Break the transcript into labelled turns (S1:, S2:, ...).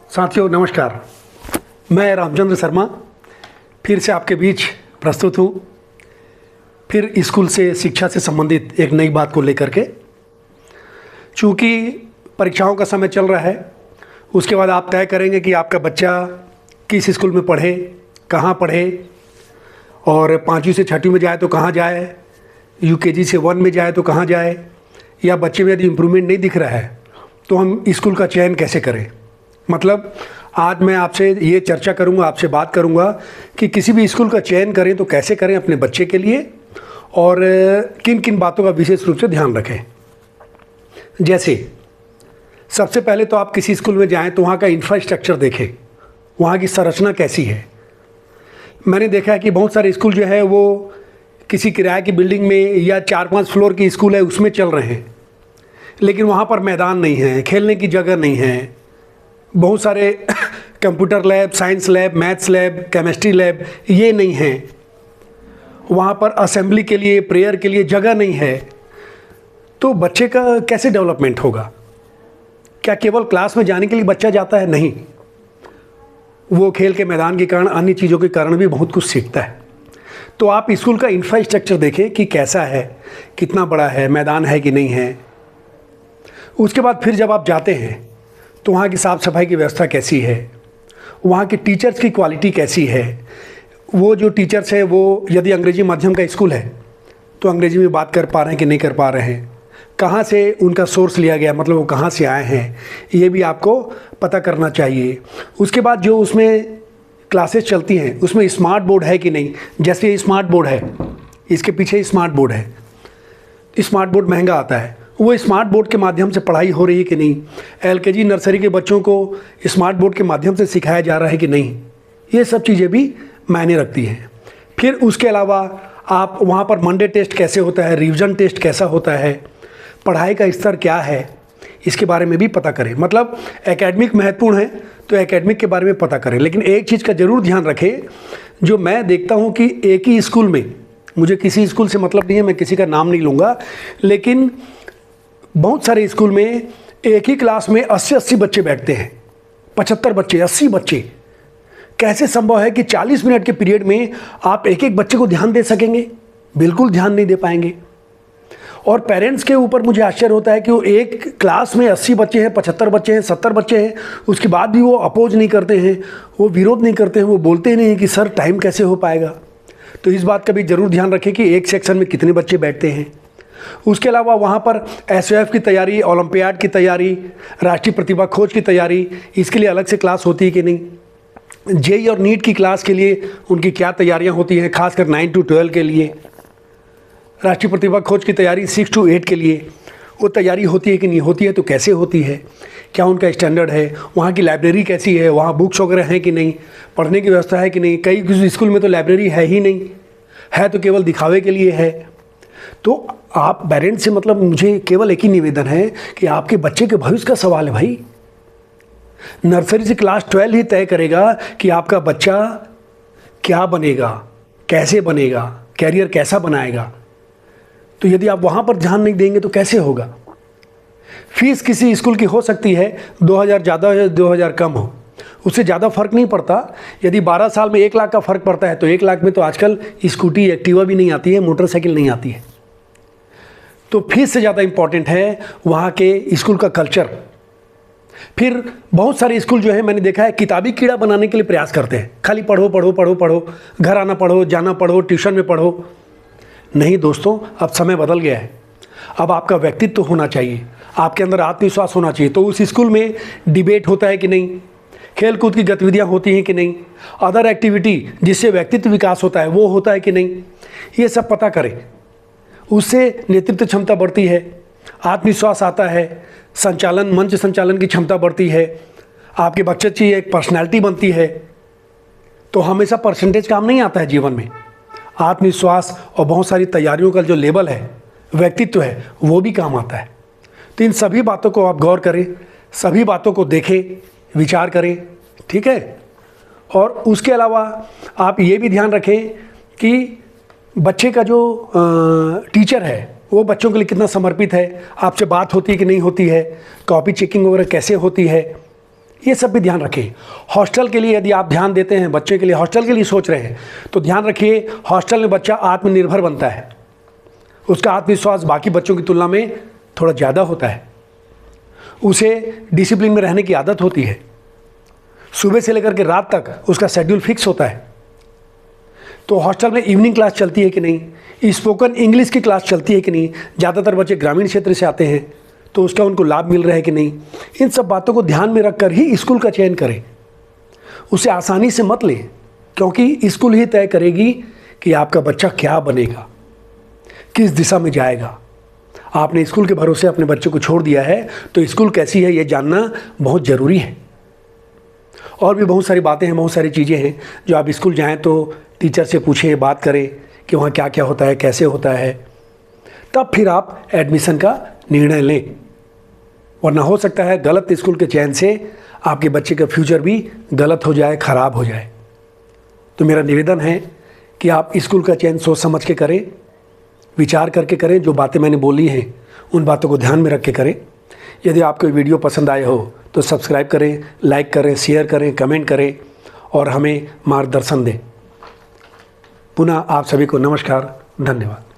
S1: साथियों नमस्कार। मैं रामचंद्र शर्मा फिर से आपके बीच प्रस्तुत हूँ, फिर स्कूल से शिक्षा से संबंधित एक नई बात को लेकर के। चूँकि परीक्षाओं का समय चल रहा है, उसके बाद आप तय करेंगे कि आपका बच्चा किस स्कूल में पढ़े, कहाँ पढ़े, और 5वीं से 6वीं में जाए तो कहाँ जाए, यूकेजी से 1 में जाए तो कहाँ जाए, या बच्चे में यदि इम्प्रूवमेंट नहीं दिख रहा है तो हम स्कूल का चयन कैसे करें। मतलब आज मैं आपसे ये चर्चा करूंगा, आपसे बात करूंगा कि किसी भी स्कूल का चयन करें तो कैसे करें अपने बच्चे के लिए, और किन किन बातों का विशेष रूप से ध्यान रखें। जैसे सबसे पहले तो आप किसी स्कूल में जाएं तो वहाँ का इंफ्रास्ट्रक्चर देखें, वहाँ की संरचना कैसी है। मैंने देखा है कि बहुत सारे स्कूल जो है वो किसी किराए की बिल्डिंग में या 4-5 फ्लोर की स्कूल है उसमें चल रहे हैं, लेकिन वहाँ पर मैदान नहीं है, खेलने की जगह नहीं है। बहुत सारे computer lab, science lab, maths lab, chemistry lab ये नहीं हैं। वहाँ पर असेंबली के लिए, प्रेयर के लिए जगह नहीं है। तो बच्चे का कैसे डेवलपमेंट होगा? क्या केवल क्लास में जाने के लिए बच्चा जाता है? नहीं, वो खेल के मैदान के कारण, अन्य चीज़ों के कारण भी बहुत कुछ सीखता है। तो आप स्कूल का इंफ्रास्ट्रक्चर देखें कि कैसा है, कितना बड़ा है, मैदान है कि नहीं है। उसके बाद फिर जब आप जाते हैं तो वहाँ की साफ़ सफाई की व्यवस्था कैसी है, वहाँ के टीचर्स की क्वालिटी कैसी है। वो जो टीचर्स है वो यदि अंग्रेजी माध्यम का स्कूल है तो अंग्रेजी में बात कर पा रहे हैं कि नहीं कर पा रहे हैं, कहाँ से उनका सोर्स लिया गया, मतलब वो कहाँ से आए हैं, ये भी आपको पता करना चाहिए। उसके बाद जो उसमें क्लासेस चलती हैं उसमें स्मार्ट बोर्ड है कि नहीं। जैसे ये स्मार्ट बोर्ड है, इसके पीछे स्मार्ट बोर्ड है, स्मार्ट बोर्ड महंगा आता है, वो स्मार्ट बोर्ड के माध्यम से पढ़ाई हो रही है कि नहीं। एलकेजी नर्सरी के बच्चों को स्मार्ट बोर्ड के माध्यम से सिखाया जा रहा है कि नहीं। ये सब चीज़ें भी मायने रखती हैं। फिर उसके अलावा आप वहाँ पर मंडे टेस्ट कैसे होता है, रिवीजन टेस्ट कैसा होता है, पढ़ाई का स्तर क्या है, इसके बारे में भी पता करें। मतलब एकेडमिक महत्वपूर्ण है तो एकेडमिक के बारे में पता करें। लेकिन एक चीज़ का ज़रूर ध्यान रखें, जो मैं देखता हूँ कि एक ही स्कूल में, मुझे किसी स्कूल से मतलब नहीं है, मैं किसी का नाम नहीं लूँगा, लेकिन बहुत सारे स्कूल में एक ही क्लास में 80-80 बच्चे बैठते हैं, 75 बच्चे, 80 बच्चे। कैसे संभव है कि 40 मिनट के पीरियड में आप एक एक बच्चे को ध्यान दे सकेंगे? बिल्कुल ध्यान नहीं दे पाएंगे। और पेरेंट्स के ऊपर मुझे आश्चर्य होता है कि वो एक क्लास में 80 बच्चे हैं, 75 बच्चे हैं, 70 बच्चे हैं, उसके बाद भी वो अपोज नहीं करते हैं, वो विरोध नहीं करते हैं, वो बोलते नहीं हैं कि सर टाइम कैसे हो पाएगा। तो इस बात का भी ज़रूर ध्यान रखें कि एक सेक्शन में कितने बच्चे बैठते हैं। उसके अलावा वहाँ पर एसओएफ की तैयारी, ओलंपियाड की तैयारी, राष्ट्रीय प्रतिभा खोज की तैयारी, इसके लिए अलग से क्लास होती है कि नहीं। जेई और नीट की क्लास के लिए उनकी क्या तैयारियाँ होती हैं, खासकर 9 to 12 के लिए। राष्ट्रीय प्रतिभा खोज की तैयारी 6 to 8 के लिए वो तैयारी होती है कि नहीं, होती है तो कैसे होती है, क्या उनका स्टैंडर्ड है, वहाँ की लाइब्रेरी कैसी है, वहाँ बुक्स वगैरह हैं कि नहीं, पढ़ने की व्यवस्था है कि नहीं। कई स्कूल में तो लाइब्रेरी है ही नहीं, है तो केवल दिखावे के लिए है। तो आप पेरेंट्स से, मतलब मुझे केवल एक ही निवेदन है कि आपके बच्चे के भविष्य का सवाल है भाई। नर्सरी से क्लास 12 ही तय करेगा कि आपका बच्चा क्या बनेगा, कैसे बनेगा, कैरियर कैसा बनाएगा। तो यदि आप वहाँ पर ध्यान नहीं देंगे तो कैसे होगा। फीस किसी स्कूल की हो सकती है 2000 ज़्यादा या 2000 कम हो, उससे ज़्यादा फर्क नहीं पड़ता। यदि 12 साल में 1 लाख का फ़र्क पड़ता है तो 1 लाख में तो आजकल स्कूटी, एक्टिवा भी नहीं आती है, मोटरसाइकिल नहीं आती है। तो फीस से ज़्यादा इम्पॉर्टेंट है वहाँ के स्कूल का कल्चर। फिर बहुत सारे स्कूल जो है मैंने देखा है किताबी कीड़ा बनाने के लिए प्रयास करते हैं, खाली पढ़ो पढ़ो पढ़ो पढ़ो, घर आना पढ़ो, जाना पढ़ो, ट्यूशन में पढ़ो। नहीं दोस्तों, अब समय बदल गया है। अब आपका व्यक्तित्व होना चाहिए, आपके अंदर आत्मविश्वास होना चाहिए। तो उस स्कूल में डिबेट होता है कि नहीं, खेल कूद की गतिविधियाँ होती हैं कि नहीं, अदर एक्टिविटी जिससे व्यक्तित्व विकास होता है वो होता है कि नहीं, ये सब पता करें। उससे नेतृत्व क्षमता बढ़ती है, आत्मविश्वास आता है, संचालन, मंच संचालन की क्षमता बढ़ती है, आपके बच्चे की एक पर्सनैलिटी बनती है। तो हमेशा परसेंटेज काम नहीं आता है जीवन में, आत्मविश्वास और बहुत सारी तैयारियों का जो लेवल है, व्यक्तित्व है, वो भी काम आता है। तो इन सभी बातों को आप गौर करें, सभी बातों को देखें, विचार करें, ठीक है। और उसके अलावा आप ये भी ध्यान रखें कि बच्चे का जो टीचर है वो बच्चों के लिए कितना समर्पित है, आपसे बात होती है कि नहीं होती है, कॉपी चेकिंग वगैरह कैसे होती है, ये सब भी ध्यान रखें। हॉस्टल के लिए यदि आप ध्यान देते हैं, बच्चे के लिए हॉस्टल के लिए सोच रहे हैं, तो ध्यान रखिए हॉस्टल में बच्चा आत्मनिर्भर बनता है, उसका आत्मविश्वास बाकी बच्चों की तुलना में थोड़ा ज़्यादा होता है, उसे डिसिप्लिन में रहने की आदत होती है, सुबह से लेकर के रात तक उसका शेड्यूल फिक्स होता है। तो हॉस्टल में इवनिंग क्लास चलती है कि नहीं, स्पोकन इंग्लिश की क्लास चलती है कि नहीं, ज़्यादातर बच्चे ग्रामीण क्षेत्र से आते हैं तो उसका उनको लाभ मिल रहा है कि नहीं, इन सब बातों को ध्यान में रखकर ही स्कूल का चयन करें। उसे आसानी से मत लें, क्योंकि स्कूल ही तय करेगी कि आपका बच्चा क्या बनेगा, किस दिशा में जाएगा। आपने स्कूल के भरोसे अपने बच्चे को छोड़ दिया है, तो स्कूल कैसी है ये जानना बहुत ज़रूरी है। और भी बहुत सारी बातें हैं, बहुत सारी चीज़ें हैं जो आप स्कूल जाएं तो टीचर से पूछें, बात करें कि वहाँ क्या क्या होता है, कैसे होता है, तब फिर आप एडमिशन का निर्णय लें। वरना हो सकता है गलत स्कूल के चयन से आपके बच्चे का फ्यूचर भी गलत हो जाए, ख़राब हो जाए। तो मेरा निवेदन है कि आप स्कूल का चयन सोच समझ के करें, विचार करके करें। जो बातें मैंने बोली हैं उन बातों को ध्यान में रख के करें। यदि आपको वीडियो पसंद आए हो तो सब्सक्राइब करें, लाइक करें, शेयर करें, कमेंट करें और हमें मार्गदर्शन दें। पुनः आप सभी को नमस्कार, धन्यवाद।